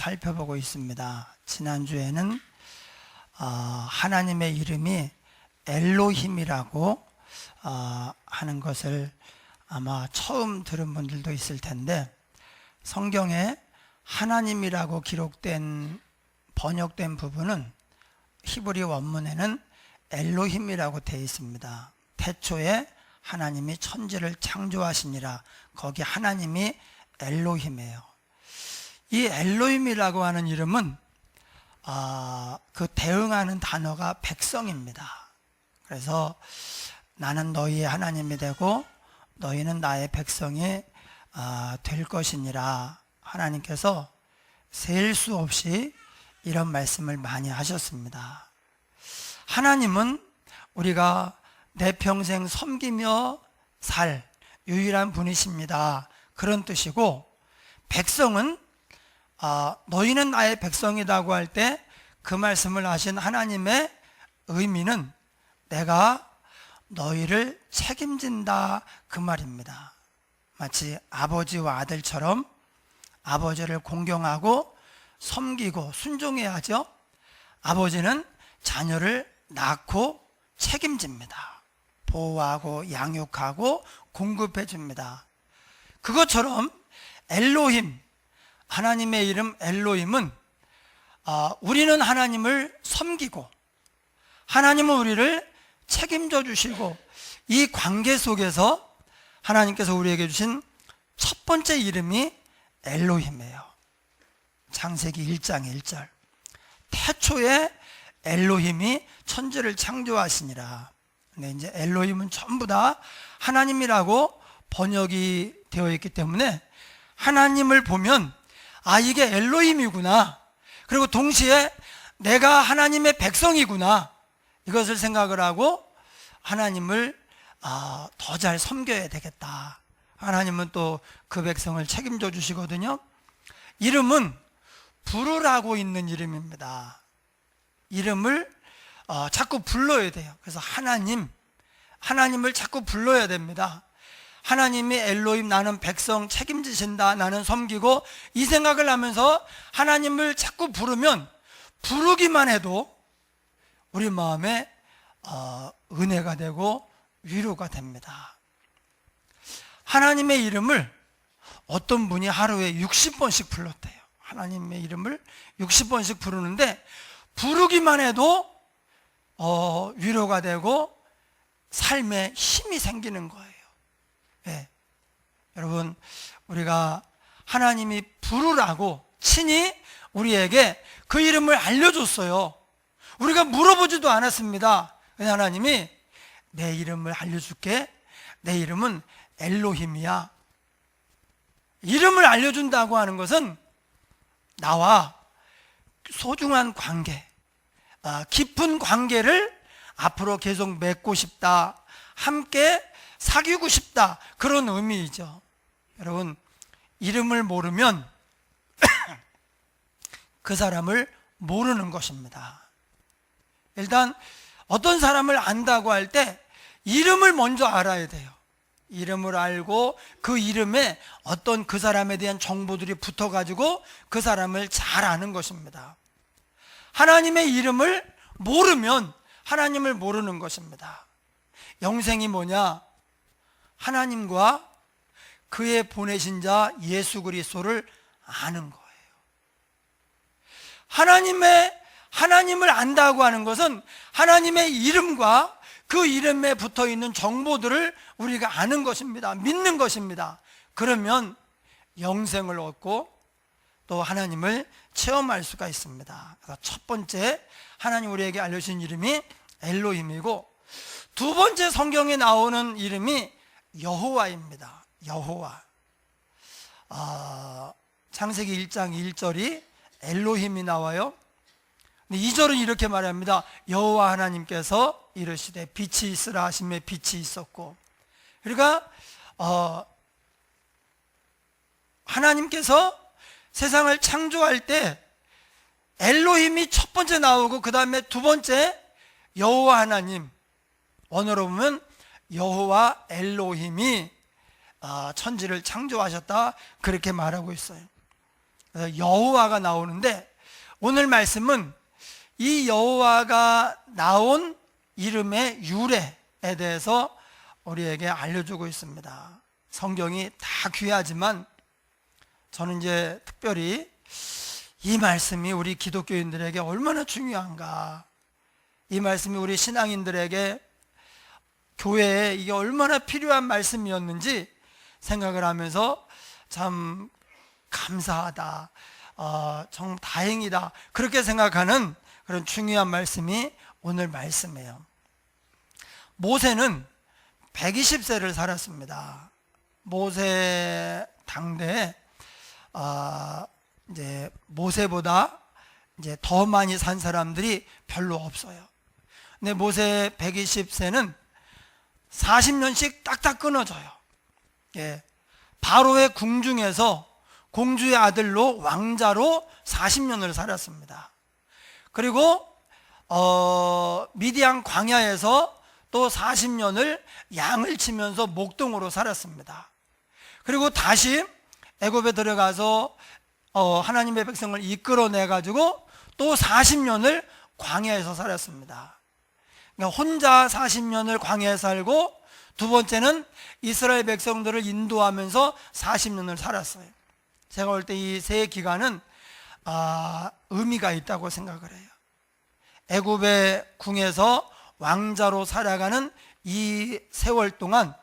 살펴보고 있습니다. 지난주에는 하나님의 이름이 엘로힘이라고 하는 것을 아마 처음 들은 분들도 있을 텐데, 성경에 하나님이라고 번역된 부분은 히브리 원문에는 엘로힘이라고 되어 있습니다. 태초에 하나님이 천지를 창조하시니라. 거기 하나님이 엘로힘이에요. 이 엘로힘이라고 하는 이름은 그 대응하는 단어가 백성입니다. 그래서 나는 너희의 하나님이 되고 너희는 나의 백성이 될 것이니라. 하나님께서 셀 수 없이 이런 말씀을 많이 하셨습니다. 하나님은 우리가 내 평생 섬기며 살 유일한 분이십니다. 그런 뜻이고, 백성은 너희는 나의 백성이라고 할 때 그 말씀을 하신 하나님의 의미는 내가 너희를 책임진다, 그 말입니다. 마치 아버지와 아들처럼 아버지를 공경하고 섬기고 순종해야죠. 아버지는 자녀를 낳고 책임집니다. 보호하고 양육하고 공급해 줍니다. 그것처럼 엘로힘, 하나님의 이름 엘로힘은 우리는 하나님을 섬기고 하나님은 우리를 책임져 주시고, 이 관계 속에서 하나님께서 우리에게 주신 첫 번째 이름이 엘로힘이에요. 창세기 1장 1절, 태초에 엘로힘이 천지를 창조하시니라. 근데 이제 엘로힘은 전부 다 하나님이라고 번역이 되어 있기 때문에 하나님을 보면 이게 엘로힘이구나, 그리고 동시에 내가 하나님의 백성이구나, 이것을 생각을 하고 하나님을 더 잘 섬겨야 되겠다. 하나님은 또 그 백성을 책임져 주시거든요. 이름은 부르라고 있는 이름입니다. 이름을 자꾸 불러야 돼요. 그래서 하나님을 자꾸 불러야 됩니다. 하나님이 엘로힘, 나는 백성 책임지신다, 나는 섬기고, 이 생각을 하면서 하나님을 자꾸 부르면, 부르기만 해도 우리 마음에 은혜가 되고 위로가 됩니다. 하나님의 이름을 어떤 분이 하루에 60번씩 불렀대요. 하나님의 이름을 60번씩 부르는데, 부르기만 해도 위로가 되고 삶에 힘이 생기는 거예요. 네. 여러분, 우리가 하나님이 부르라고 친히 우리에게 그 이름을 알려줬어요. 우리가 물어보지도 않았습니다. 하나님이 내 이름을 알려줄게, 내 이름은 엘로힘이야. 이름을 알려준다고 하는 것은 나와 소중한 관계, 깊은 관계를 앞으로 계속 맺고 싶다, 함께 사귀고 싶다, 그런 의미이죠. 여러분, 이름을 모르면 그 사람을 모르는 것입니다. 일단 어떤 사람을 안다고 할 때 이름을 먼저 알아야 돼요. 이름을 알고 그 이름에 어떤 그 사람에 대한 정보들이 붙어가지고 그 사람을 잘 아는 것입니다. 하나님의 이름을 모르면 하나님을 모르는 것입니다. 영생이 뭐냐? 하나님과 그의 보내신 자 예수 그리스도를 아는 거예요. 하나님을 안다고 하는 것은 하나님의 이름과 그 이름에 붙어 있는 정보들을 우리가 아는 것입니다. 믿는 것입니다. 그러면 영생을 얻고 또 하나님을 체험할 수가 있습니다. 그래서 첫 번째, 하나님 우리에게 알려주신 이름이 엘로힘이고, 두 번째 성경에 나오는 이름이 여호와입니다. 여호와. 창세기 1장 1절이 엘로힘이 나와요. 2절은 이렇게 말합니다. 여호와 하나님께서 이르시되 빛이 있으라 하심에 빛이 있었고. 그러니까 하나님께서 세상을 창조할 때 엘로힘이 첫 번째 나오고, 그 다음에 두 번째 여호와 하나님, 원어로 보면 여호와 엘로힘이 천지를 창조하셨다, 그렇게 말하고 있어요. 여호와가 나오는데, 오늘 말씀은 이 여호와가 나온 이름의 유래에 대해서 우리에게 알려주고 있습니다. 성경이 다 귀하지만 저는 이제 특별히 이 말씀이 우리 기독교인들에게 얼마나 중요한가, 이 말씀이 우리 신앙인들에게, 교회에 이게 얼마나 필요한 말씀이었는지 생각을 하면서 참 감사하다, 정말 다행이다, 그렇게 생각하는 그런 중요한 말씀이 오늘 말씀이에요. 모세는 120세를 살았습니다. 모세 당대에 이제 모세보다 이제 더 많이 산 사람들이 별로 없어요. 근데 모세 120세는 40년씩 딱딱 끊어져요. 예. 바로의 궁중에서 공주의 아들로 왕자로 40년을 살았습니다. 그리고 미디안 광야에서 또 40년을 양을 치면서 목동으로 살았습니다. 그리고 다시 애굽에 들어가서 하나님의 백성을 이끌어내 가지고 또 40년을 광야에서 살았습니다. 그러니까 혼자 40년을 광야에 살고, 두 번째는 이스라엘 백성들을 인도하면서 40년을 살았어요. 제가 볼 때 이 세 기간은 의미가 있다고 생각을 해요. 애굽의 궁에서 왕자로 살아가는 이 세월 동안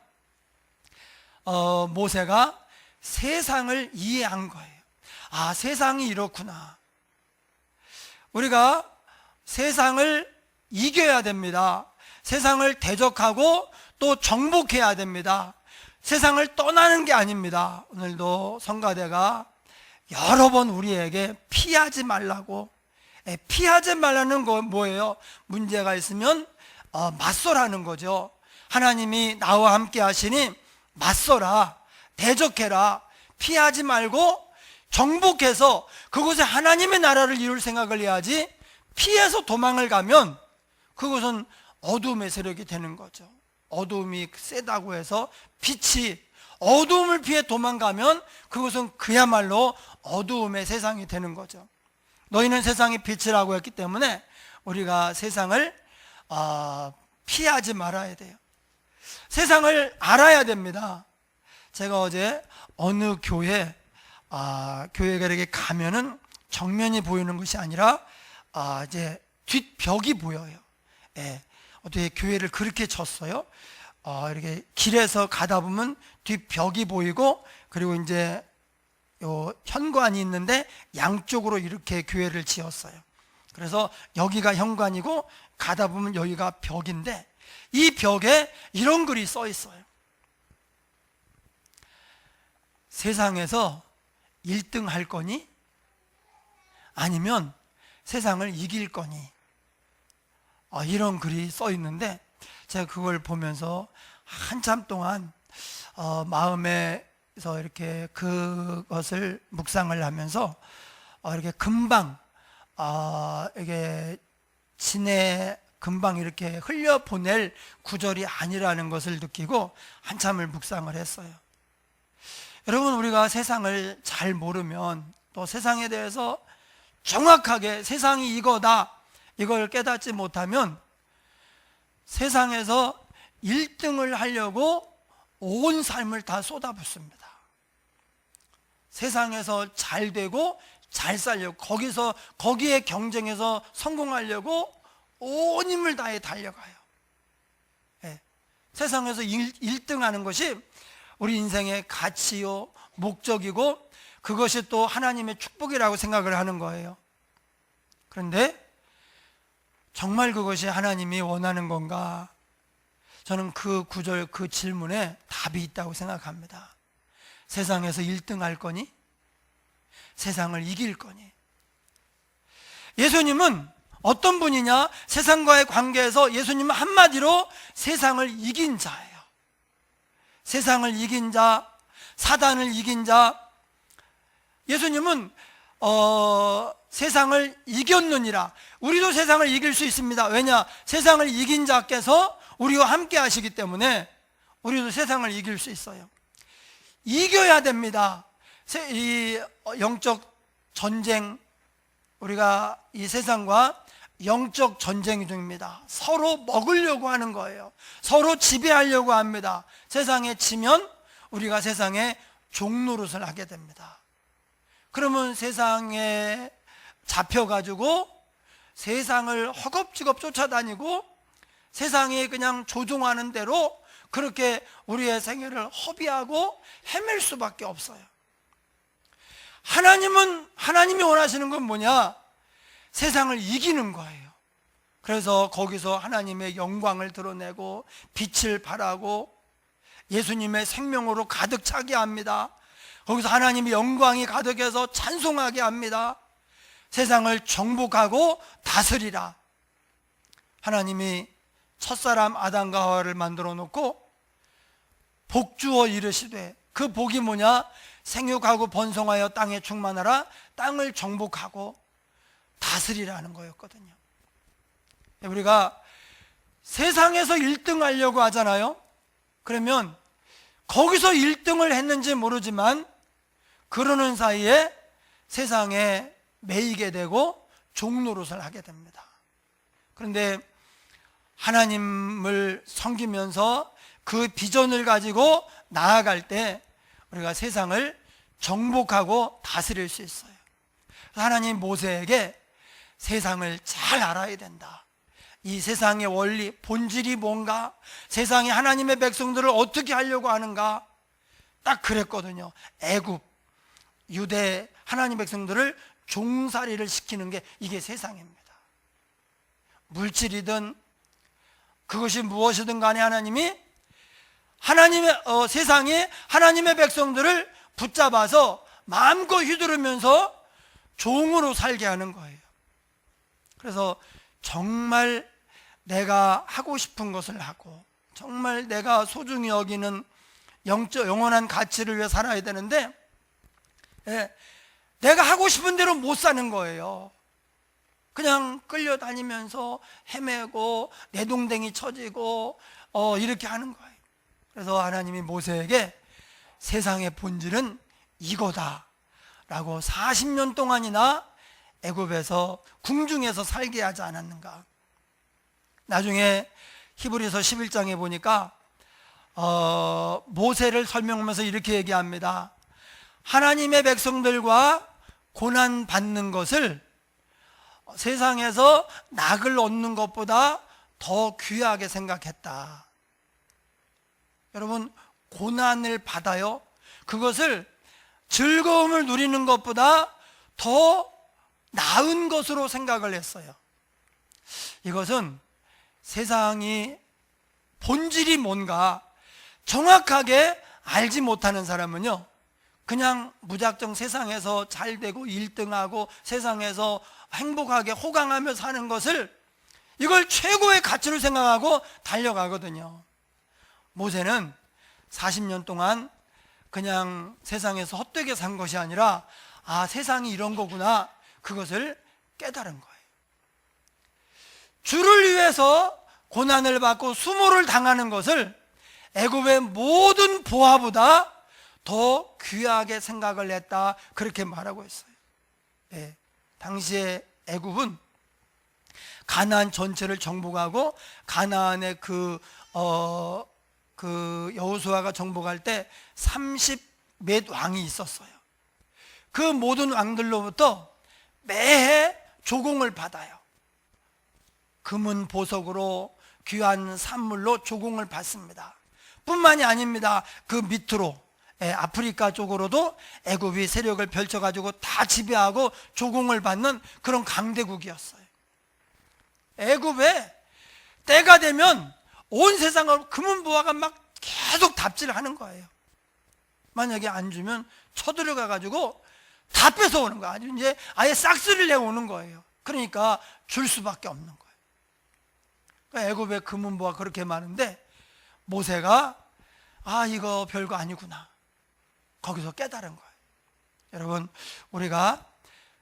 모세가 세상을 이해한 거예요. 아, 세상이 이렇구나. 우리가 세상을 이겨야 됩니다. 세상을 대적하고 또 정복해야 됩니다. 세상을 떠나는 게 아닙니다. 오늘도 성가대가 여러 번 우리에게 피하지 말라고, 피하지 말라는 건 뭐예요? 문제가 있으면 맞서라는 거죠. 하나님이 나와 함께 하시니 맞서라, 대적해라, 피하지 말고 정복해서 그곳에 하나님의 나라를 이룰 생각을 해야지, 피해서 도망을 가면 그것은 어두움의 세력이 되는 거죠. 어두움이 세다고 해서 빛이, 어두움을 피해 도망가면 그것은 그야말로 어두움의 세상이 되는 거죠. 너희는 세상의 빛이라고 했기 때문에 우리가 세상을 피하지 말아야 돼요. 세상을 알아야 됩니다. 제가 어제 어느 교회에 이렇게 가면은 정면이 보이는 것이 아니라 이제 뒷벽이 보여요. 예. 어떻게 교회를 그렇게 쳤어요? 이렇게 길에서 가다 보면 뒷벽이 보이고, 그리고 이제 요 현관이 있는데 양쪽으로 이렇게 교회를 지었어요. 그래서 여기가 현관이고 가다 보면 여기가 벽인데, 이 벽에 이런 글이 써 있어요. 세상에서 1등 할 거니? 아니면 세상을 이길 거니? 이런 글이 써 있는데, 제가 그걸 보면서 한참 동안 마음에서 이렇게 그것을 묵상을 하면서 이렇게 금방 이게 진에 금방 이렇게 흘려보낼 구절이 아니라는 것을 느끼고 한참을 묵상을 했어요. 여러분, 우리가 세상을 잘 모르면, 또 세상에 대해서 정확하게 세상이 이거다, 이걸 깨닫지 못하면 세상에서 1등을 하려고 온 삶을 다 쏟아붓습니다. 세상에서 잘 되고 잘 살려고, 거기에 경쟁해서 성공하려고 온 힘을 다해 달려가요. 네. 세상에서 1등 하는 것이 우리 인생의 가치요, 목적이고, 그것이 또 하나님의 축복이라고 생각을 하는 거예요. 그런데 정말 그것이 하나님이 원하는 건가? 저는 그 구절, 그 질문에 답이 있다고 생각합니다. 세상에서 1등 할 거니? 세상을 이길 거니? 예수님은 어떤 분이냐? 세상과의 관계에서 예수님은 한마디로 세상을 이긴 자예요. 세상을 이긴 자, 사단을 이긴 자. 예수님은 세상을 이겼느니라. 우리도 세상을 이길 수 있습니다. 왜냐? 세상을 이긴 자께서 우리와 함께 하시기 때문에 우리도 세상을 이길 수 있어요. 이겨야 됩니다. 이 영적 전쟁, 우리가 이 세상과 영적 전쟁 중입니다. 서로 먹으려고 하는 거예요. 서로 지배하려고 합니다. 세상에 지면 우리가 세상에 종노릇을 하게 됩니다. 그러면 세상에 잡혀가지고 세상을 허겁지겁 쫓아다니고 세상에 그냥 조종하는 대로 그렇게 우리의 생애를 허비하고 헤맬 수밖에 없어요. 하나님이 원하시는 건 뭐냐? 세상을 이기는 거예요. 그래서 거기서 하나님의 영광을 드러내고 빛을 발하고 예수님의 생명으로 가득 차게 합니다. 거기서 하나님의 영광이 가득해서 찬송하게 합니다. 세상을 정복하고 다스리라. 하나님이 첫사람 아담과 하와를 만들어 놓고 복 주어 이르시되, 그 복이 뭐냐? 생육하고 번성하여 땅에 충만하라. 땅을 정복하고 다스리라는 거였거든요. 우리가 세상에서 1등 하려고 하잖아요. 그러면 거기서 1등을 했는지 모르지만 그러는 사이에 세상에 매이게 되고 종노릇을 하게 됩니다. 그런데 하나님을 섬기면서 그 비전을 가지고 나아갈 때 우리가 세상을 정복하고 다스릴 수 있어요. 하나님 모세에게 세상을 잘 알아야 된다. 이 세상의 원리, 본질이 뭔가, 세상이 하나님의 백성들을 어떻게 하려고 하는가, 딱 그랬거든요. 애굽, 유대 하나님 백성들을 종살이를 시키는 게 이게 세상입니다. 물질이든 그것이 무엇이든 간에 세상이 하나님의 백성들을 붙잡아서 마음껏 휘두르면서 종으로 살게 하는 거예요. 그래서 정말 내가 하고 싶은 것을 하고 정말 내가 소중히 여기는 영원한 가치를 위해 살아야 되는데, 내가 하고 싶은 대로 못 사는 거예요. 그냥 끌려다니면서 헤매고 내동댕이 쳐지고 이렇게 하는 거예요. 그래서 하나님이 모세에게 세상의 본질은 이거다 라고 40년 동안이나 애굽에서 궁중에서 살게 하지 않았는가. 나중에 히브리서 11장에 보니까 모세를 설명하면서 이렇게 얘기합니다. 하나님의 백성들과 고난 받는 것을 세상에서 낙을 얻는 것보다 더 귀하게 생각했다. 여러분, 고난을 받아요. 그것을 즐거움을 누리는 것보다 더 나은 것으로 생각을 했어요. 이것은 세상이 본질이 뭔가 정확하게 알지 못하는 사람은요, 그냥 무작정 세상에서 잘되고 1등하고 세상에서 행복하게 호강하며 사는 것을, 이걸 최고의 가치로 생각하고 달려가거든요. 모세는 40년 동안 그냥 세상에서 헛되게 산 것이 아니라, 세상이 이런 거구나, 그것을 깨달은 거예요. 주를 위해서 고난을 받고 수모를 당하는 것을 애굽의 모든 보화보다 더 귀하게 생각을 했다, 그렇게 말하고 있어요. 당시에 애굽은 가나안 전체를 정복하고 가나안의 그 여호수아가 정복할 때 30몇 왕이 있었어요. 그 모든 왕들로부터 매해 조공을 받아요. 금은 보석으로 귀한 산물로 조공을 받습니다. 뿐만이 아닙니다. 그 밑으로 아프리카 쪽으로도 애굽이 세력을 펼쳐가지고 다 지배하고 조공을 받는 그런 강대국이었어요. 애굽에 때가 되면 온 세상을 금은보화가 막 계속 답질하는 거예요. 만약에 안 주면 쳐들어가 가지고 다 뺏어오는 거예요. 이제 아예 싹쓸이를 내오는 거예요. 그러니까 줄 수밖에 없는 거예요. 그러니까 애굽의 금은보화 그렇게 많은데 모세가 이거 별거 아니구나, 거기서 깨달은 거예요. 여러분, 우리가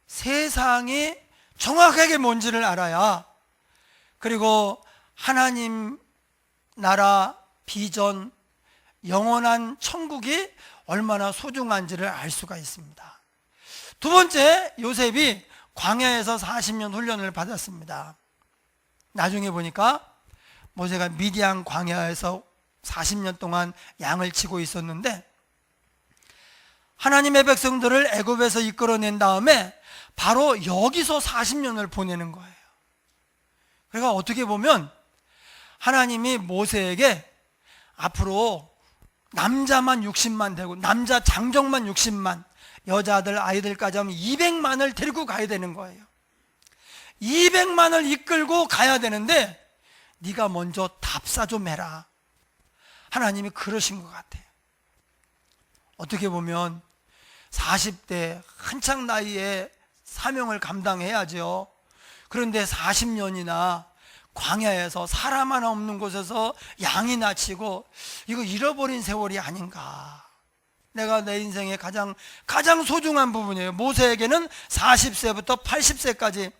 세상이 정확하게 뭔지를 알아야, 그리고 하나님 나라 비전, 영원한 천국이 얼마나 소중한지를 알 수가 있습니다. 두 번째, 요셉이 광야에서 40년 훈련을 받았습니다. 나중에 보니까 모세가 미디안 광야에서 40년 동안 양을 치고 있었는데 하나님의 백성들을 애굽에서 이끌어낸 다음에 바로 여기서 40년을 보내는 거예요. 그러니까 어떻게 보면 하나님이 모세에게 앞으로 남자만 60만 되고 남자 장정만 60만, 여자들 아이들까지 하면 200만을 데리고 가야 되는 거예요. 200만을 이끌고 가야 되는데 네가 먼저 답사 좀 해라. 하나님이 그러신 것 같아요. 어떻게 보면 40대 한창 나이에 사명을 감당해야죠. 그런데 40년이나 광야에서 사람 하나 없는 곳에서 양이나 치고 이거 잃어버린 세월이 아닌가. 내가 내 인생의 가장 소중한 부분이에요. 모세에게는 40세부터 80세까지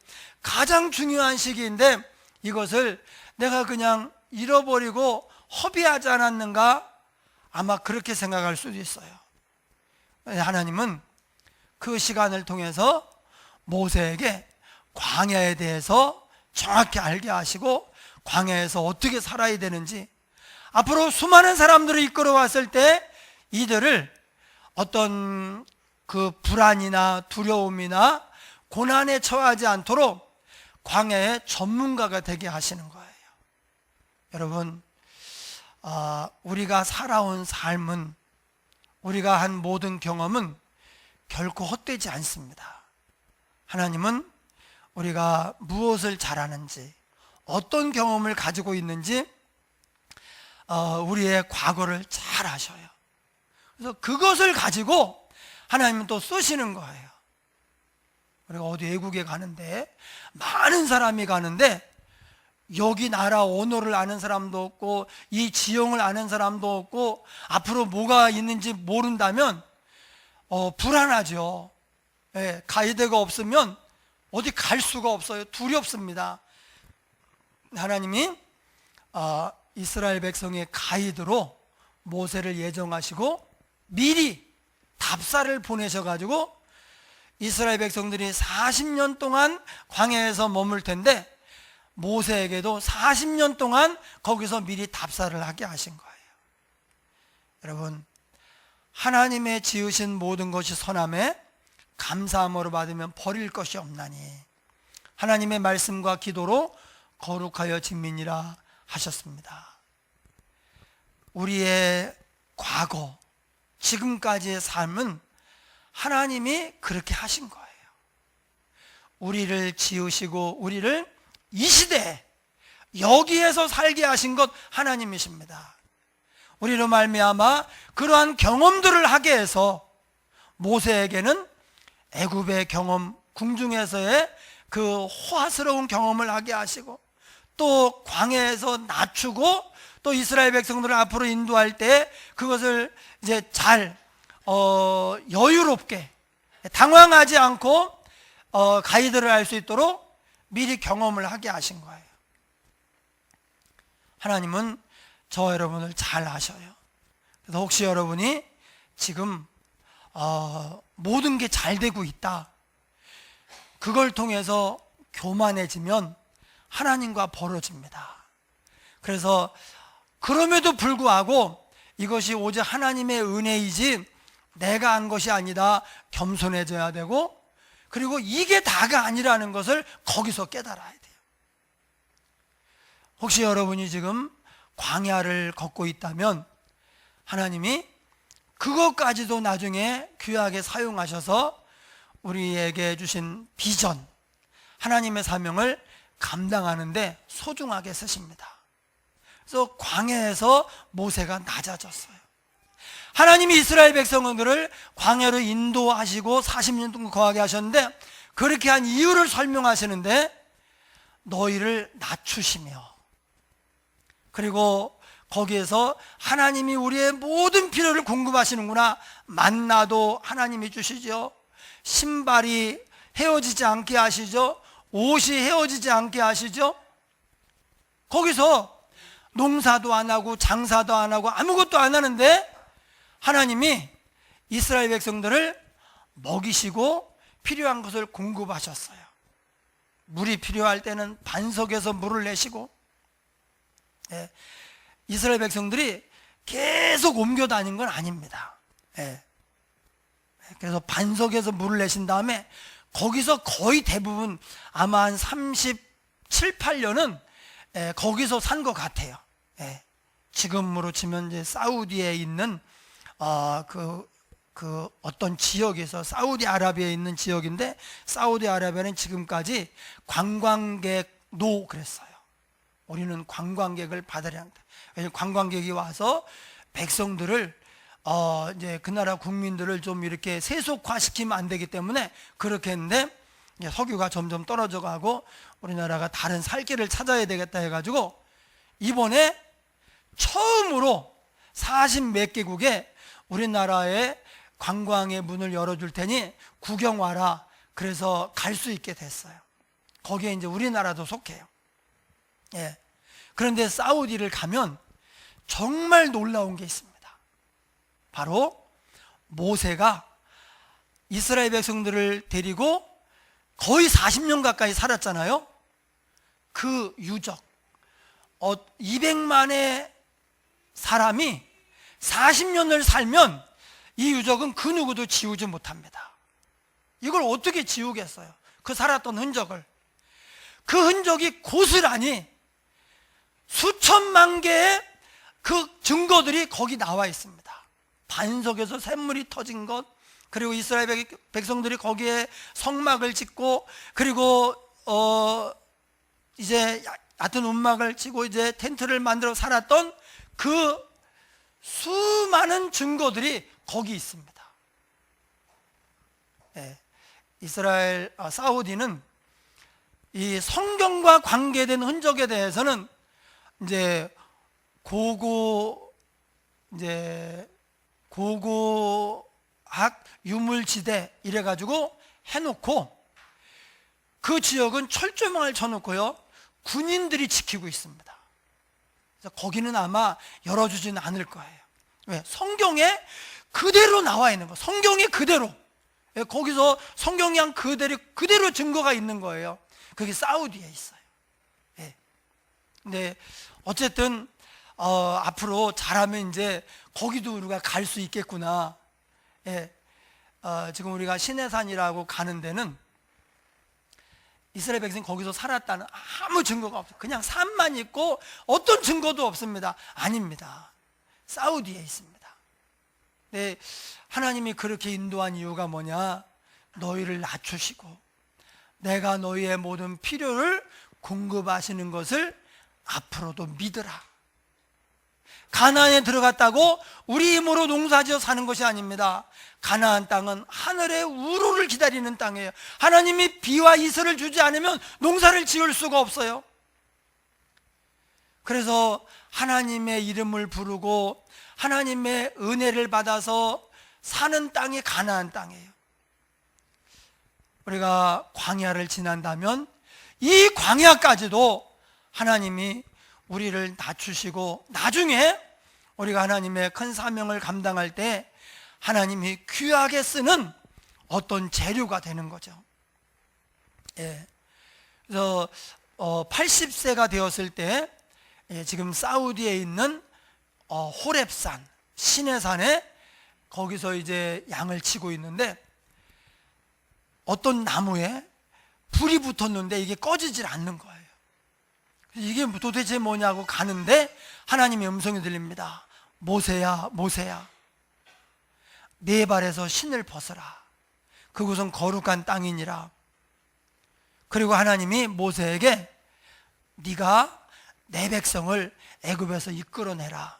가장 중요한 시기인데 이것을 내가 그냥 잃어버리고 허비하지 않았는가? 아마 그렇게 생각할 수도 있어요. 하나님은 그 시간을 통해서 모세에게 광야에 대해서 정확히 알게 하시고 광야에서 어떻게 살아야 되는지, 앞으로 수많은 사람들을 이끌어 왔을 때 이들을 어떤 그 불안이나 두려움이나 고난에 처하지 않도록 광야의 전문가가 되게 하시는 거예요. 여러분, 우리가 살아온 삶은, 우리가 한 모든 경험은 결코 헛되지 않습니다. 하나님은 우리가 무엇을 잘하는지, 어떤 경험을 가지고 있는지 우리의 과거를 잘 아셔요. 그래서 그것을 가지고 하나님은 또 쓰시는 거예요. 우리가 어디 외국에 가는데 많은 사람이 가는데 여기 나라 언어를 아는 사람도 없고 이 지형을 아는 사람도 없고 앞으로 뭐가 있는지 모른다면 불안하죠. 예, 가이드가 없으면 어디 갈 수가 없어요. 두렵습니다. 하나님이 이스라엘 백성의 가이드로 모세를 예정하시고 미리 답사를 보내셔가지고 이스라엘 백성들이 40년 동안 광야에서 머물 텐데 모세에게도 40년 동안 거기서 미리 답사를 하게 하신 거예요. 여러분, 하나님의 지으신 모든 것이 선함에 감사함으로 받으면 버릴 것이 없나니 하나님의 말씀과 기도로 거룩하여 진민이라 하셨습니다. 우리의 과거, 지금까지의 삶은 하나님이 그렇게 하신 거예요. 우리를 지으시고 우리를 이 시대에 여기에서 살게 하신 것 하나님이십니다. 우리로 말미암아 그러한 경험들을 하게 해서 모세에게는 애굽의 경험, 궁중에서의 그 호화스러운 경험을 하게 하시고 또 광야에서 낮추고 또 이스라엘 백성들을 앞으로 인도할 때 그것을 이제 잘 여유롭게 당황하지 않고 가이드를 할 수 있도록 미리 경험을 하게 하신 거예요. 하나님은 저 여러분을 잘 아셔요. 그래서 혹시 여러분이 지금 모든 게 잘 되고 있다, 그걸 통해서 교만해지면 하나님과 벌어집니다. 그래서 그럼에도 불구하고 이것이 오직 하나님의 은혜이지 내가 한 것이 아니다 겸손해져야 되고, 그리고 이게 다가 아니라는 것을 거기서 깨달아야 돼요. 혹시 여러분이 지금 광야를 걷고 있다면 하나님이 그것까지도 나중에 귀하게 사용하셔서 우리에게 주신 비전, 하나님의 사명을 감당하는데 소중하게 쓰십니다. 그래서 광야에서 모세가 낮아졌어요. 하나님이 이스라엘 백성들을 광야로 인도하시고 40년 동안 거하게 하셨는데 그렇게 한 이유를 설명하시는데 너희를 낮추시며, 그리고 거기에서 하나님이 우리의 모든 필요를 공급하시는구나. 만나도 하나님이 주시죠. 신발이 헤어지지 않게 하시죠. 옷이 헤어지지 않게 하시죠. 거기서 농사도 안 하고 장사도 안 하고 아무것도 안 하는데 하나님이 이스라엘 백성들을 먹이시고 필요한 것을 공급하셨어요. 물이 필요할 때는 반석에서 물을 내시고, 예, 이스라엘 백성들이 계속 옮겨 다닌 건 아닙니다. 예, 그래서 반석에서 물을 내신 다음에 거기서 거의 대부분 아마 한 37, 8년은 거기서 산 것 같아요. 예, 지금으로 치면 이제 사우디에 있는 그 어떤 지역에서, 사우디아라비아에 있는 지역인데, 사우디아라비아는 지금까지 관광객노 그랬어요. 우리는 관광객을 받으려 한다. 왜냐하면 관광객이 와서 백성들을 이제 그 나라 국민들을 좀 이렇게 세속화시키면 안 되기 때문에 그렇게 했는데, 이제 석유가 점점 떨어져 가고 우리나라가 다른 살 길을 찾아야 되겠다 해가지고 이번에 처음으로 40몇 개국에 우리나라에 관광의 문을 열어줄 테니 구경 와라. 그래서 갈 수 있게 됐어요. 거기에 이제 우리나라도 속해요. 예. 그런데 사우디를 가면 정말 놀라운 게 있습니다. 바로 모세가 이스라엘 백성들을 데리고 거의 40년 가까이 살았잖아요. 그 유적 200만의 사람이 40년을 살면 이 유적은 그 누구도 지우지 못합니다. 이걸 어떻게 지우겠어요? 그 살았던 흔적을. 그 흔적이 고스란히 수천만 개의 그 증거들이 거기 나와 있습니다. 반석에서 샘물이 터진 것, 그리고 이스라엘 백성들이 거기에 성막을 짓고, 그리고 이제 얕은 움막을 치고 이제 텐트를 만들어 살았던 그 수많은 증거들이 거기 있습니다. 예, 이스라엘 사우디는 이 성경과 관계된 흔적에 대해서는 이제 고고학 유물지대 이래가지고 해놓고, 그 지역은 철조망을 쳐놓고요 군인들이 지키고 있습니다. 그래서 거기는 아마 열어주지는 않을 거예요. 왜? 성경에 그대로 나와 있는 거, 성경에 그대로, 예, 거기서 성경이 한 그대로 증거가 있는 거예요. 그게 사우디에 있어요. 예. 근데 어쨌든 앞으로 잘하면 이제 거기도 우리가 갈 수 있겠구나. 예. 지금 우리가 시내산이라고 가는 데는 이스라엘 백성이 거기서 살았다는 아무 증거가 없어요. 그냥 산만 있고 어떤 증거도 없습니다. 아닙니다. 사우디에 있습니다. 네, 하나님이 그렇게 인도한 이유가 뭐냐? 너희를 낮추시고 내가 너희의 모든 필요를 공급하시는 것을 앞으로도 믿으라. 가나안에 들어갔다고 우리 힘으로 농사지어 사는 것이 아닙니다. 가나안 땅은 하늘의 우로를 기다리는 땅이에요. 하나님이 비와 이슬을 주지 않으면 농사를 지을 수가 없어요. 그래서 하나님의 이름을 부르고 하나님의 은혜를 받아서 사는 땅이 가나안 땅이에요. 우리가 광야를 지난다면 이 광야까지도 하나님이 우리를 낮추시고, 나중에 우리가 하나님의 큰 사명을 감당할 때 하나님이 귀하게 쓰는 어떤 재료가 되는 거죠. 예. 그래서 80세가 되었을 때, 지금 사우디에 있는 호렙산, 시내산에 거기서 이제 양을 치고 있는데, 어떤 나무에 불이 붙었는데 이게 꺼지질 않는 거예요. 이게 도대체 뭐냐고 가는데 하나님의 음성이 들립니다. 모세야, 모세야, 네 발에서 신을 벗어라. 그곳은 거룩한 땅이니라. 그리고 하나님이 모세에게 네가 내 백성을 애굽에서 이끌어내라.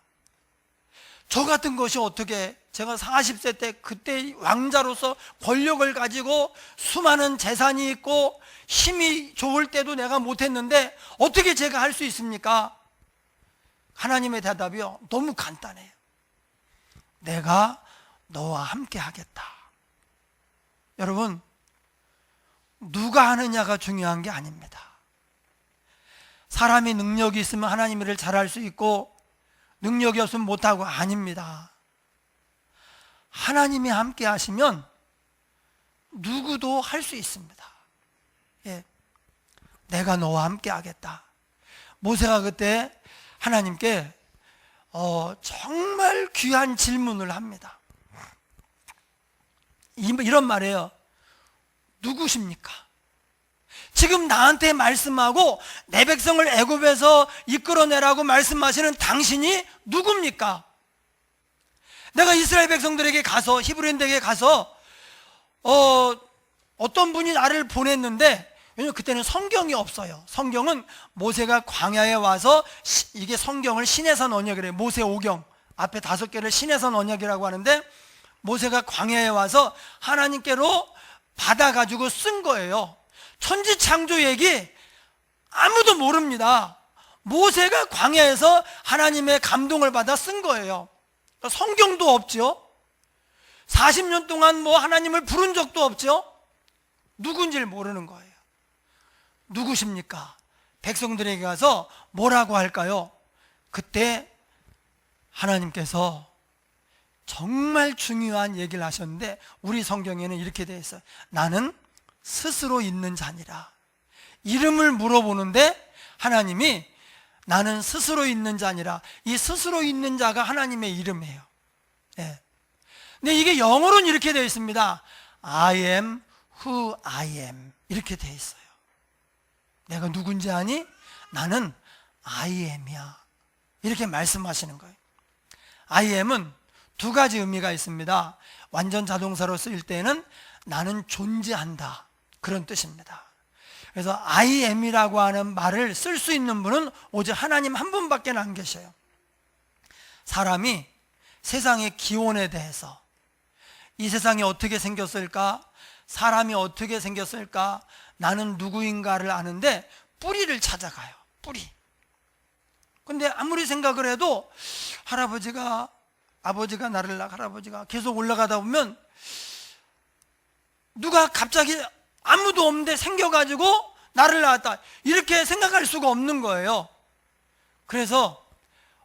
저 같은 것이 어떻게, 제가 40세 때 그때 왕자로서 권력을 가지고 수많은 재산이 있고 힘이 좋을 때도 내가 못했는데 어떻게 제가 할 수 있습니까? 하나님의 대답이요, 너무 간단해요. 내가 너와 함께 하겠다. 여러분, 누가 하느냐가 중요한 게 아닙니다. 사람이 능력이 있으면 하나님 일을 잘할 수 있고 능력이 없으면 못하고, 아닙니다. 하나님이 함께 하시면 누구도 할 수 있습니다. 예. 내가 너와 함께 하겠다. 모세가 그때 하나님께 정말 귀한 질문을 합니다. 이런 말이에요. 누구십니까? 지금 나한테 말씀하고 내 백성을 애굽에서 이끌어내라고 말씀하시는 당신이 누굽니까? 내가 이스라엘 백성들에게 가서, 히브리인들에게 가서 어떤 분이 나를 보냈는데, 왜냐면 그때는 성경이 없어요. 성경은 모세가 광야에 와서, 이게 성경을 신해선 언약이래요. 모세 오경 앞에 5개를 신해선 언약이라고 하는데, 모세가 광야에 와서 하나님께로 받아가지고 쓴 거예요. 천지창조 얘기 아무도 모릅니다. 모세가 광야에서 하나님의 감동을 받아 쓴 거예요. 성경도 없죠. 40년 동안 뭐 하나님을 부른 적도 없죠. 누군지를 모르는 거예요. 누구십니까? 백성들에게 가서 뭐라고 할까요? 그때 하나님께서 정말 중요한 얘기를 하셨는데, 우리 성경에는 이렇게 되어 있어요. 나는 스스로 있는 자니라. 이름을 물어보는데 하나님이 나는 스스로 있는 자니라. 이 스스로 있는 자가 하나님의 이름이에요. 예. 근데 이게 영어로는 이렇게 되어 있습니다. I am who I am. 이렇게 되어 있어요. 내가 누군지 아니? 나는 I am이야. 이렇게 말씀하시는 거예요. I am은 2가지 의미가 있습니다. 완전 자동사로 쓰일 때는 나는 존재한다, 그런 뜻입니다. 그래서 I am이라고 하는 말을 쓸 수 있는 분은 오직 하나님 한 분밖에 안 계셔요. 사람이 세상의 기원에 대해서, 이 세상이 어떻게 생겼을까? 사람이 어떻게 생겼을까? 나는 누구인가를 아는데 뿌리를 찾아가요. 뿌리. 근데 아무리 생각을 해도 할아버지가, 아버지가 나를 낳아, 할아버지가 계속 올라가다 보면 누가 갑자기 아무도 없는데 생겨가지고 나를 낳았다, 이렇게 생각할 수가 없는 거예요. 그래서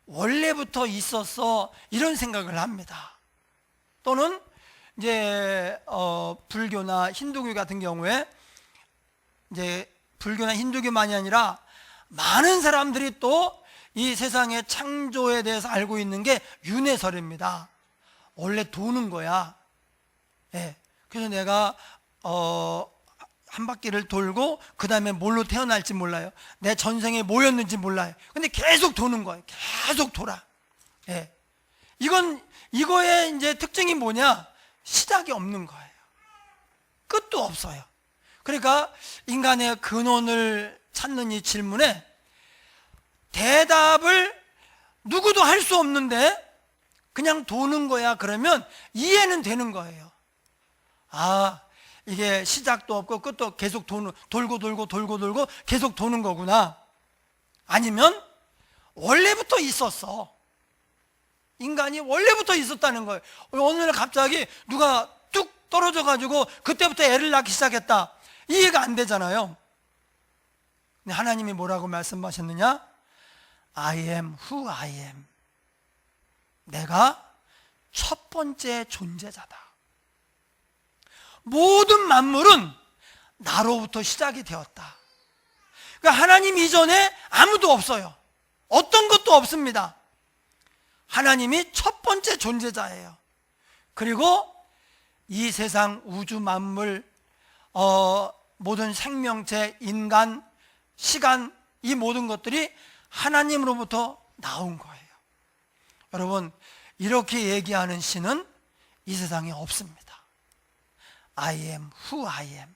원래부터 있었어, 이런 생각을 합니다. 또는 이제 불교나 힌두교 같은 경우에, 이제 불교나 힌두교만이 아니라 많은 사람들이 또 이 세상의 창조에 대해서 알고 있는 게 윤회설입니다. 원래 도는 거야. 예. 그래서 내가 한 바퀴를 돌고 그 다음에 뭘로 태어날지 몰라요. 내 전생에 뭐였는지 몰라요. 근데 계속 도는 거예요. 계속 돌아. 예. 이거의 이제 특징이 뭐냐? 시작이 없는 거예요. 끝도 없어요. 그러니까 인간의 근원을 찾는 이 질문에 대답을 누구도 할 수 없는데 그냥 도는 거야, 그러면 이해는 되는 거예요. 아, 이게 시작도 없고 끝도 계속 돌고 계속 도는 거구나. 아니면 원래부터 있었어. 인간이 원래부터 있었다는 거예요. 어느 날 갑자기 누가 뚝 떨어져 가지고 그때부터 애를 낳기 시작했다, 이해가 안 되잖아요. 근데 하나님이 뭐라고 말씀하셨느냐? I am who I am. 내가 첫 번째 존재자다. 모든 만물은 나로부터 시작이 되었다. 그러니까 하나님 이전에 아무도 없어요. 어떤 것도 없습니다. 하나님이 첫 번째 존재자예요. 그리고 이 세상 우주 만물, 모든 생명체, 인간, 시간, 이 모든 것들이 하나님으로부터 나온 거예요. 여러분, 이렇게 얘기하는 신은 이 세상에 없습니다. I am who I am.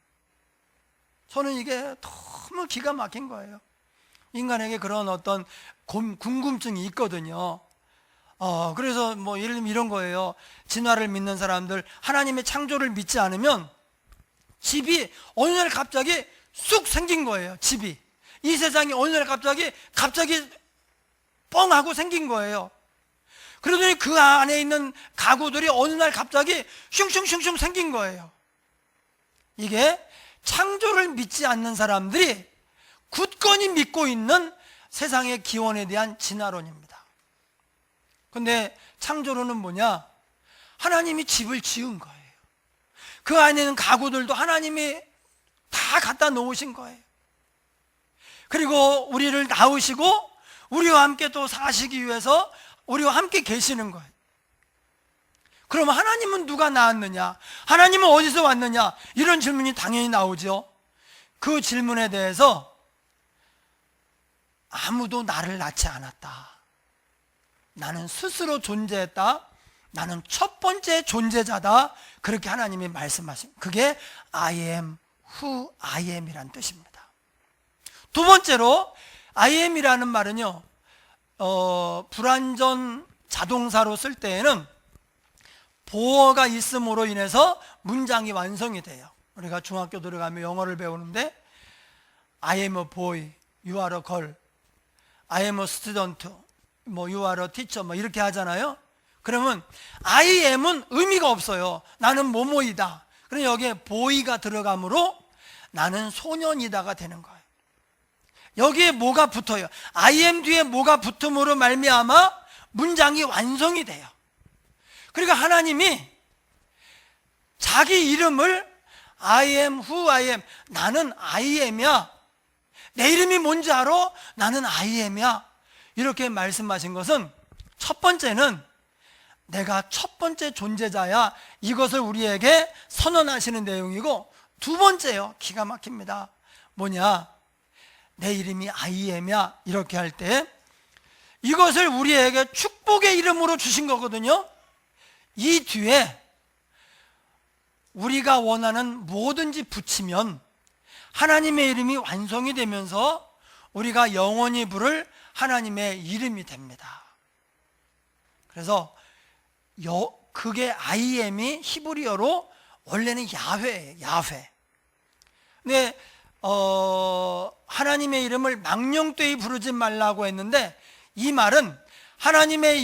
저는 이게 너무 기가 막힌 거예요. 인간에게 그런 어떤 궁금증이 있거든요. 그래서 뭐 예를 들면 이런 거예요. 진화를 믿는 사람들, 하나님의 창조를 믿지 않으면 집이 어느 날 갑자기 쑥 생긴 거예요. 집이, 이 세상이 어느 날 갑자기 뻥 하고 생긴 거예요. 그러더니 그 안에 있는 가구들이 어느 날 갑자기 슝슝슝슝 생긴 거예요. 이게 창조를 믿지 않는 사람들이 굳건히 믿고 있는 세상의 기원에 대한 진화론입니다. 근데 창조론은 뭐냐? 하나님이 집을 지은 거예요. 그 안에 있는 가구들도 하나님이 다 갖다 놓으신 거예요. 그리고 우리를 낳으시고 우리와 함께 또 사시기 위해서 우리와 함께 계시는 거예요. 그러면 하나님은 누가 낳았느냐? 하나님은 어디서 왔느냐? 이런 질문이 당연히 나오죠. 그 질문에 대해서 아무도 나를 낳지 않았다. 나는 스스로 존재했다. 나는 첫 번째 존재자다. 그렇게 하나님이 말씀하십니다. 그게 I am who I am 이란 뜻입니다. 두 번째로 I am이라는 말은요, 불완전 자동사로 쓸 때에는 보어가 있음으로 인해서 문장이 완성이 돼요. 우리가 중학교 들어가면 영어를 배우는데 I am a boy, you are a girl, I am a student, you are a teacher 이렇게 하잖아요. 그러면 I am은 의미가 없어요. 나는 뭐뭐이다. 그럼 여기에 boy가 들어가므로 나는 소년이다가 되는 거예요. 여기에 뭐가 붙어요? I am 뒤에 뭐가 붙음으로 말미암아 문장이 완성이 돼요. 그러니까 하나님이 자기 이름을 I am who I am, 나는 I am이야. 내 이름이 뭔지 알아? 나는 I am이야. 이렇게 말씀하신 것은 첫 번째는 내가 첫 번째 존재자야. 이것을 우리에게 선언하시는 내용이고, 두 번째요, 기가 막힙니다. 뭐냐? 내 이름이 I am이야. 이렇게 할 때 이것을 우리에게 축복의 이름으로 주신 거거든요. 이 뒤에 우리가 원하는 뭐든지 붙이면 하나님의 이름이 완성이 되면서 우리가 영원히 부를 하나님의 이름이 됩니다. 그래서 그게 I am이 히브리어로 원래는 야훼예요. 야훼. 근데 하나님의 이름을 망령되이 부르지 말라고 했는데, 이 말은 하나님의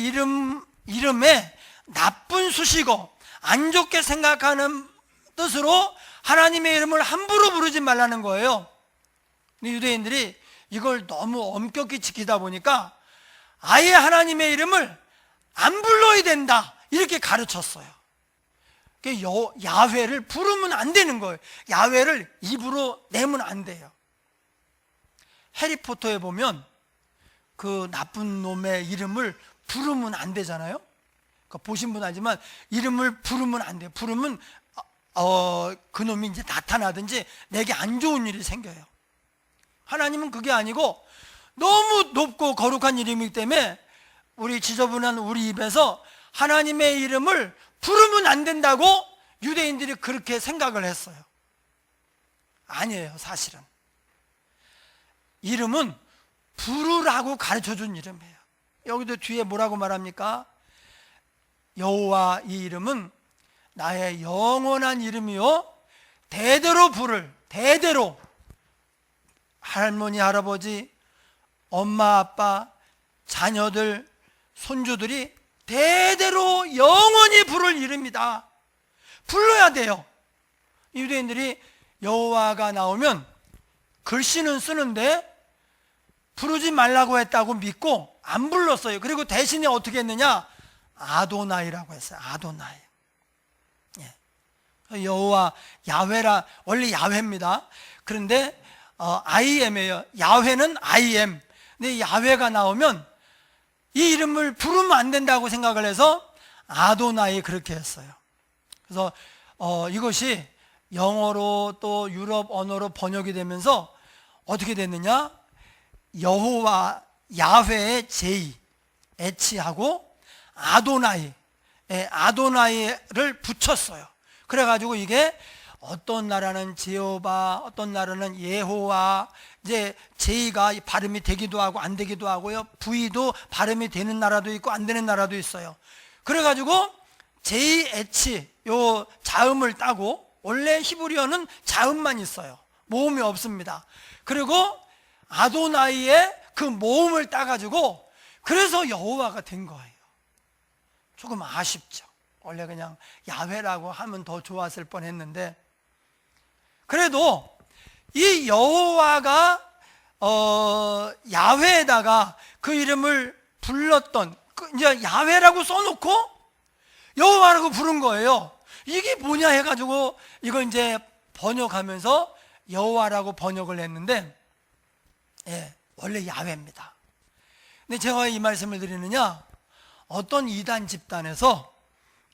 이름에 나쁜 수식어, 안 좋게 생각하는 뜻으로 하나님의 이름을 함부로 부르지 말라는 거예요. 근데 유대인들이 이걸 너무 엄격히 지키다 보니까 아예 하나님의 이름을 안 불러야 된다, 이렇게 가르쳤어요. 야훼를 부르면 안 되는 거예요. 야훼를 입으로 내면 안 돼요. 해리포터에 보면 그 나쁜 놈의 이름을 부르면 안 되잖아요. 보신 분 알지만 이름을 부르면 안 돼요. 부르면 그 놈이 이제 나타나든지 내게 안 좋은 일이 생겨요. 하나님은 그게 아니고 너무 높고 거룩한 이름이기 때문에 우리 지저분한 우리 입에서 하나님의 이름을 부르면 안 된다고 유대인들이 그렇게 생각을 했어요. 아니에요. 사실은 이름은 부르라고 가르쳐준 이름이에요. 여기도 뒤에 뭐라고 말합니까? 여호와, 이 이름은 나의 영원한 이름이요 대대로 부를, 대대로 할머니, 할아버지, 엄마, 아빠, 자녀들, 손주들이 대대로 영원히 부를 이름이다. 불러야 돼요. 유대인들이 여호와가 나오면 글씨는 쓰는데 부르지 말라고 했다고 믿고 안 불렀어요. 그리고 대신에 어떻게 했느냐? 아도나이라고 했어요. 아도나이. 예. 여호와, 야훼라, 원래 야훼입니다. 그런데 I am이에요. 야훼는 I am. 근데 야훼가 나오면 이 이름을 부르면 안 된다고 생각을 해서 아도나이 그렇게 했어요. 그래서 이것이 영어로 또 유럽 언어로 번역이 되면서 어떻게 됐느냐? 여호와, 야훼의 J, H하고 아도나이, 아도나이를 붙였어요. 그래가지고 이게 어떤 나라는 제호바, 어떤 나라는 예호와, 이제 J가 발음이 되기도 하고 안 되기도 하고요. V도 발음이 되는 나라도 있고 안 되는 나라도 있어요. 그래가지고 JH 요 자음을 따고, 원래 히브리어는 자음만 있어요. 모음이 없습니다. 그리고 아도나이의 그 모음을 따가지고 그래서 여호와가 된 거예요. 조금 아쉽죠. 원래 그냥 야훼라고 하면 더 좋았을 뻔했는데, 그래도 이 여호와가 야훼에다가 그 이름을 불렀던, 이제 야훼라고 써놓고 여호와라고 부른 거예요. 이게 뭐냐 해가지고 이걸 이제 번역하면서 여호와라고 번역을 했는데, 예, 원래 야훼입니다. 근데 제가 이 말씀을 드리느냐, 어떤 이단 집단에서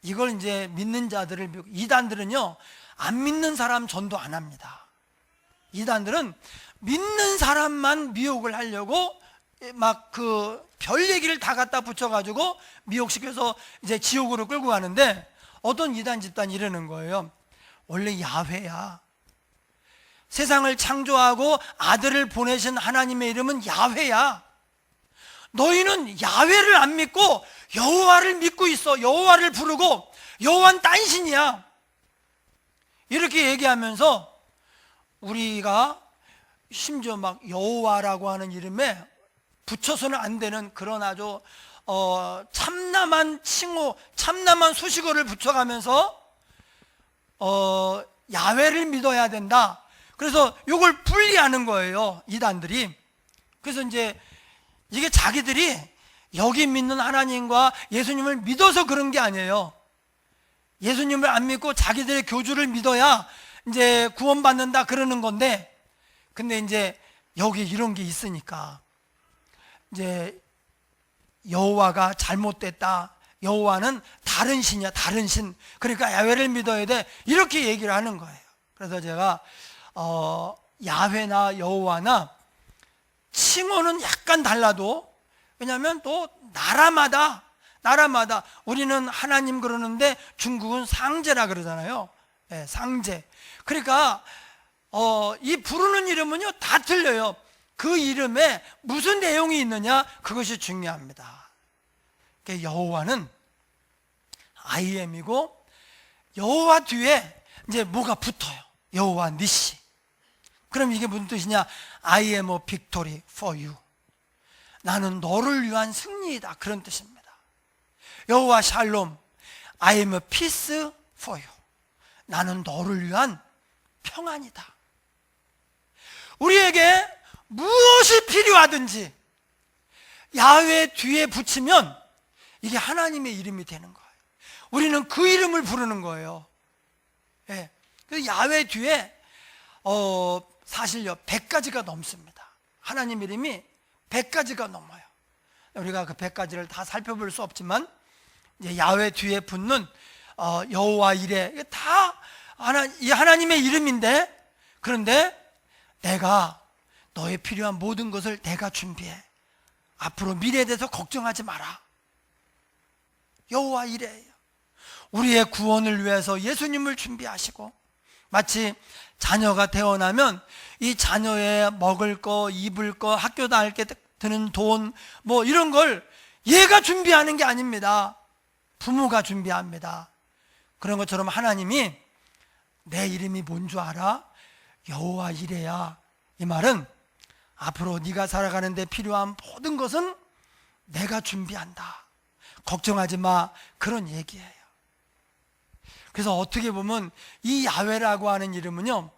이걸 이제 믿는 자들을, 이단들은요 안 믿는 사람 전도 안 합니다. 이단들은 믿는 사람만 미혹을 하려고 막 그 별 얘기를 다 갖다 붙여가지고 미혹시켜서 이제 지옥으로 끌고 가는데, 어떤 이단 집단이 이러는 거예요. 원래 야훼야. 세상을 창조하고 아들을 보내신 하나님의 이름은 야훼야. 너희는 야훼를 안 믿고 여호와를 믿고 있어. 여호와를 부르고 여호와는 딴 신이야. 이렇게 얘기하면서 우리가 심지어 막 여호와라고 하는 이름에 붙여서는 안 되는 그런 아주 참남한 칭호, 참남한 수식어를 붙여가면서 야훼를 믿어야 된다. 그래서 이걸 분리하는 거예요, 이단들이. 그래서 이제 이게 자기들이 여기 믿는 하나님과 예수님을 믿어서 그런 게 아니에요. 예수님을 안 믿고 자기들의 교주를 믿어야 이제 구원받는다 그러는 건데, 근데 이제 여기 이런 게 있으니까 이제 여호와가 잘못됐다, 여호와는 다른 신이야, 다른 신, 그러니까 야훼를 믿어야 돼, 이렇게 얘기를 하는 거예요. 그래서 제가 야훼나 여호와나 칭호는 약간 달라도, 왜냐하면 또 나라마다 우리는 하나님 그러는데 중국은 상제라 그러잖아요. 네, 상제. 그러니까 이 부르는 이름은요 다 틀려요. 그 이름에 무슨 내용이 있느냐, 그것이 중요합니다. 그러니까 여호와는 I am이고, 여호와 뒤에 이제 뭐가 붙어요. 여호와 니시. 그럼 이게 무슨 뜻이냐? I am a victory for you. 나는 너를 위한 승리이다, 그런 뜻입니다. 여호와 샬롬, I am a peace for you. 나는 너를 위한 평안이다. 우리에게 무엇이 필요하든지 야훼 뒤에 붙이면 이게 하나님의 이름이 되는 거예요. 우리는 그 이름을 부르는 거예요. 예. 그래서 야훼 뒤에 사실요 100가지가 넘습니다. 하나님 이름이 100가지가 넘어요. 우리가 그 100가지를 다 살펴볼 수 없지만, 이제 야훼 뒤에 붙는 여호와 이레, 이게 다 하나님의 이름인데, 그런데 내가 너의 필요한 모든 것을 내가 준비해. 앞으로 미래에 대해서 걱정하지 마라. 여호와 이레예요. 우리의 구원을 위해서 예수님을 준비하시고, 마치 자녀가 태어나면 이 자녀의 먹을 거, 입을 거, 학교 다닐 때 드는 돈, 뭐 이런 걸 얘가 준비하는 게 아닙니다. 부모가 준비합니다. 그런 것처럼 하나님이 내 이름이 뭔 줄 알아? 여호와 이레야. 이 말은 앞으로 네가 살아가는 데 필요한 모든 것은 내가 준비한다. 걱정하지 마. 그런 얘기예요. 그래서 어떻게 보면 이 야훼라고 하는 이름은요,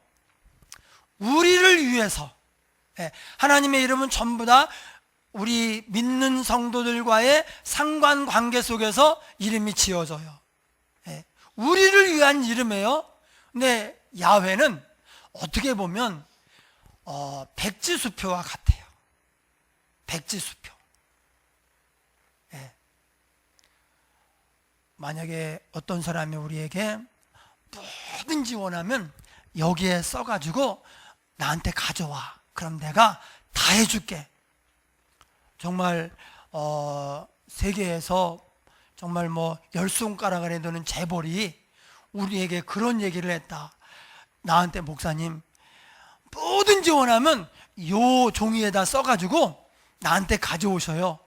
우리를 위해서, 하나님의 이름은 전부 다 우리 믿는 성도들과의 상관관계 속에서 이름이 지어져요. 우리를 위한 이름이에요. 근데 야훼는 어떻게 보면 백지수표와 같아요. 백지수표. 만약에 어떤 사람이 우리에게 뭐든지 원하면 여기에 써가지고 나한테 가져와. 그럼 내가 다 해줄게. 정말 세계에서 정말 뭐 10손가락을 해도는 재벌이 우리에게 그런 얘기를 했다. 나한테 목사님, 뭐든지 원하면 요 종이에다 써가지고 나한테 가져오셔요.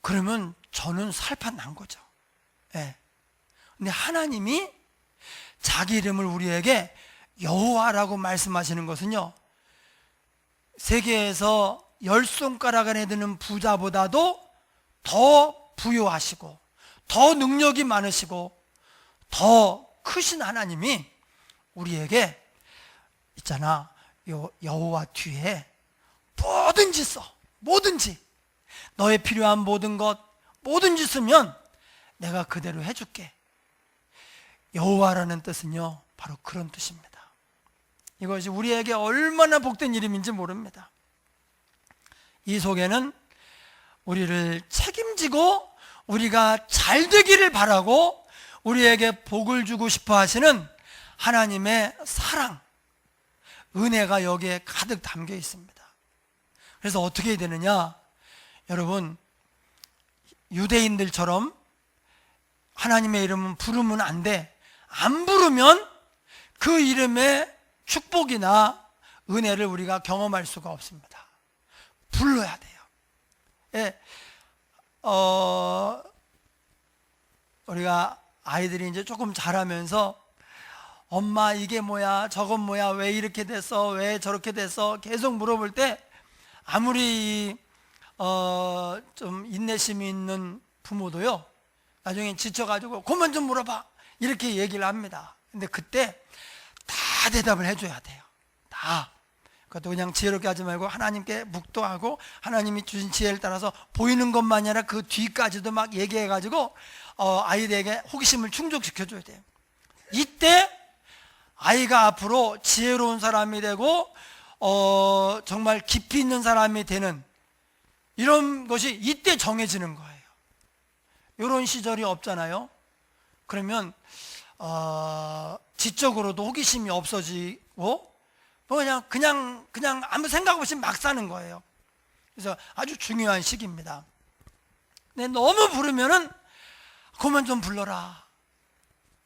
그러면 저는 살판 난 거죠. 근데 하나님이 자기 이름을 우리에게 여호와라고 말씀하시는 것은요, 세계에서 10손가락을 해드는 부자보다도 더 부유하시고 더 능력이 많으시고 더 크신 하나님이 우리에게 있잖아, 요 여호와 뒤에 뭐든지 써. 뭐든지 너의 필요한 모든 것 뭐든지 쓰면 내가 그대로 해줄게. 여호와라는 뜻은요, 바로 그런 뜻입니다. 이것이 우리에게 얼마나 복된 이름인지 모릅니다. 이 속에는 우리를 책임지고 우리가 잘 되기를 바라고 우리에게 복을 주고 싶어 하시는 하나님의 사랑, 은혜가 여기에 가득 담겨 있습니다. 그래서 어떻게 해야 되느냐? 여러분, 유대인들처럼 하나님의 이름은 부르면 안 돼. 안 부르면 그 이름의 축복이나 은혜를 우리가 경험할 수가 없습니다. 불러야 돼요. 예, 우리가 아이들이 이제 조금 자라면서 엄마 이게 뭐야, 저건 뭐야, 왜 이렇게 됐어, 왜 저렇게 됐어 계속 물어볼 때 아무리 좀 인내심이 있는 부모도요, 나중에 지쳐가지고 그만 좀 물어봐 이렇게 얘기를 합니다. 근데 그때 다 대답을 해줘야 돼요. 다. 그것도 그냥 지혜롭게 하지 말고 하나님께 묵도하고 하나님이 주신 지혜를 따라서 보이는 것만 아니라 그 뒤까지도 막 얘기해가지고 아이들에게 호기심을 충족시켜줘야 돼요. 이때 아이가 앞으로 지혜로운 사람이 되고 정말 깊이 있는 사람이 되는 이런 것이 이때 정해지는 거예요. 이런 시절이 없잖아요. 그러면 지적으로도 호기심이 없어지고 그냥 아무 생각 없이 막 사는 거예요. 그래서 아주 중요한 시기입니다. 근데 너무 부르면은 그만 좀 불러라.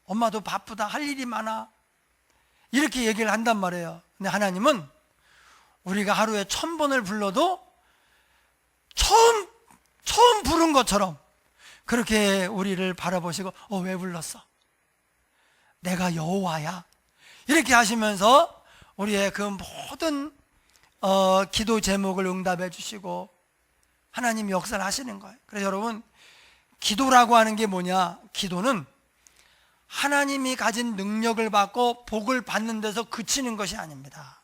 엄마도 바쁘다. 할 일이 많아. 이렇게 얘기를 한단 말이에요. 근데 하나님은 우리가 하루에 1000번을 불러도 처음 부른 것처럼 그렇게 우리를 바라보시고 왜 불렀어? 내가 여호와야. 이렇게 하시면서 우리의 그 모든 기도 제목을 응답해 주시고 하나님이 역사를 하시는 거예요. 그래서 여러분, 기도라고 하는 게 뭐냐? 기도는 하나님이 가진 능력을 받고 복을 받는 데서 그치는 것이 아닙니다.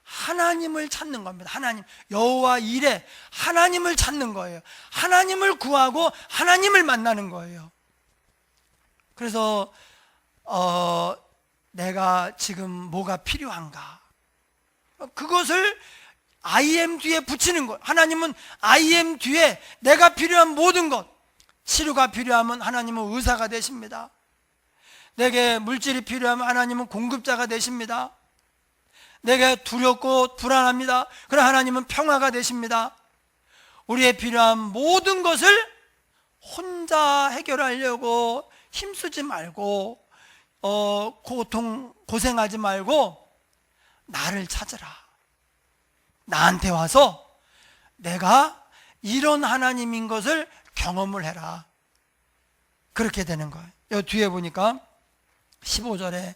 하나님을 찾는 겁니다. 하나님, 여호와 이레, 하나님을 찾는 거예요. 하나님을 구하고 하나님을 만나는 거예요. 그래서 내가 지금 뭐가 필요한가? 그것을 I am 뒤에 붙이는 것. 하나님은 I am 뒤에 내가 필요한 모든 것, 치료가 필요하면 하나님은 의사가 되십니다. 내게 물질이 필요하면 하나님은 공급자가 되십니다. 내게 두렵고 불안합니다. 그럼 하나님은 평화가 되십니다. 우리의 필요한 모든 것을 혼자 해결하려고 힘쓰지 말고 고생하지 말고 나를 찾으라. 나한테 와서 내가 이런 하나님인 것을 경험을 해라. 그렇게 되는 거예요. 여기 뒤에 보니까 15절에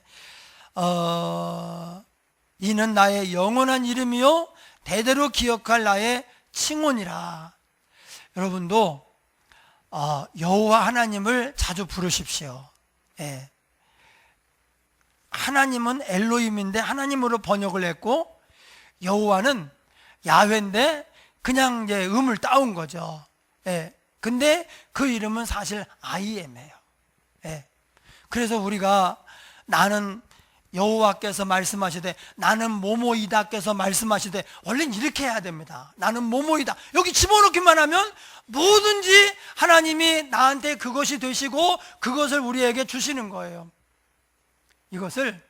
이는 나의 영원한 이름이요 대대로 기억할 나의 칭혼이라. 여러분도 여호와 하나님을 자주 부르십시오. 예. 하나님은 엘로힘인데 하나님으로 번역을 했고, 여호와는 야훼인데 그냥 이제 음을 따온 거죠. 예. 근데 그 이름은 사실 IM이에요. 예. 그래서 우리가 나는 여호와께서 말씀하시되 나는 뭐뭐이다께서 말씀하시되 원래는 이렇게 해야 됩니다. 나는 뭐뭐이다. 여기 집어넣기만 하면 뭐든지 하나님이 나한테 그것이 되시고 그것을 우리에게 주시는 거예요. 이것을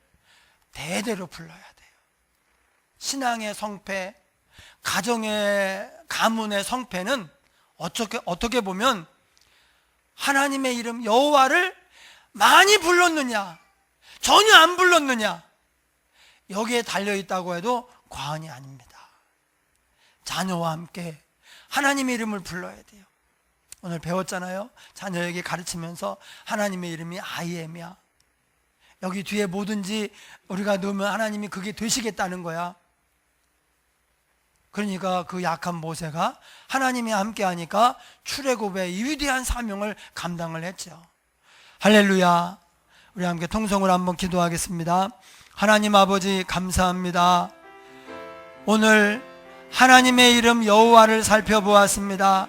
대대로 불러야 돼요. 신앙의 성패, 가정의 가문의 성패는 어떻게 보면 하나님의 이름 여호와를 많이 불렀느냐 전혀 안 불렀느냐 여기에 달려있다고 해도 과언이 아닙니다. 자녀와 함께 하나님의 이름을 불러야 돼요. 오늘 배웠잖아요. 자녀에게 가르치면서 하나님의 이름이 IM이야. 여기 뒤에 뭐든지 우리가 넣으면 하나님이 그게 되시겠다는 거야. 그러니까 그 약한 모세가 하나님이 함께 하니까 출애굽의 이 위대한 사명을 감당을 했죠. 할렐루야. 우리 함께 통성으로 한번 기도하겠습니다. 하나님 아버지 감사합니다. 오늘 하나님의 이름 여호와를 살펴보았습니다.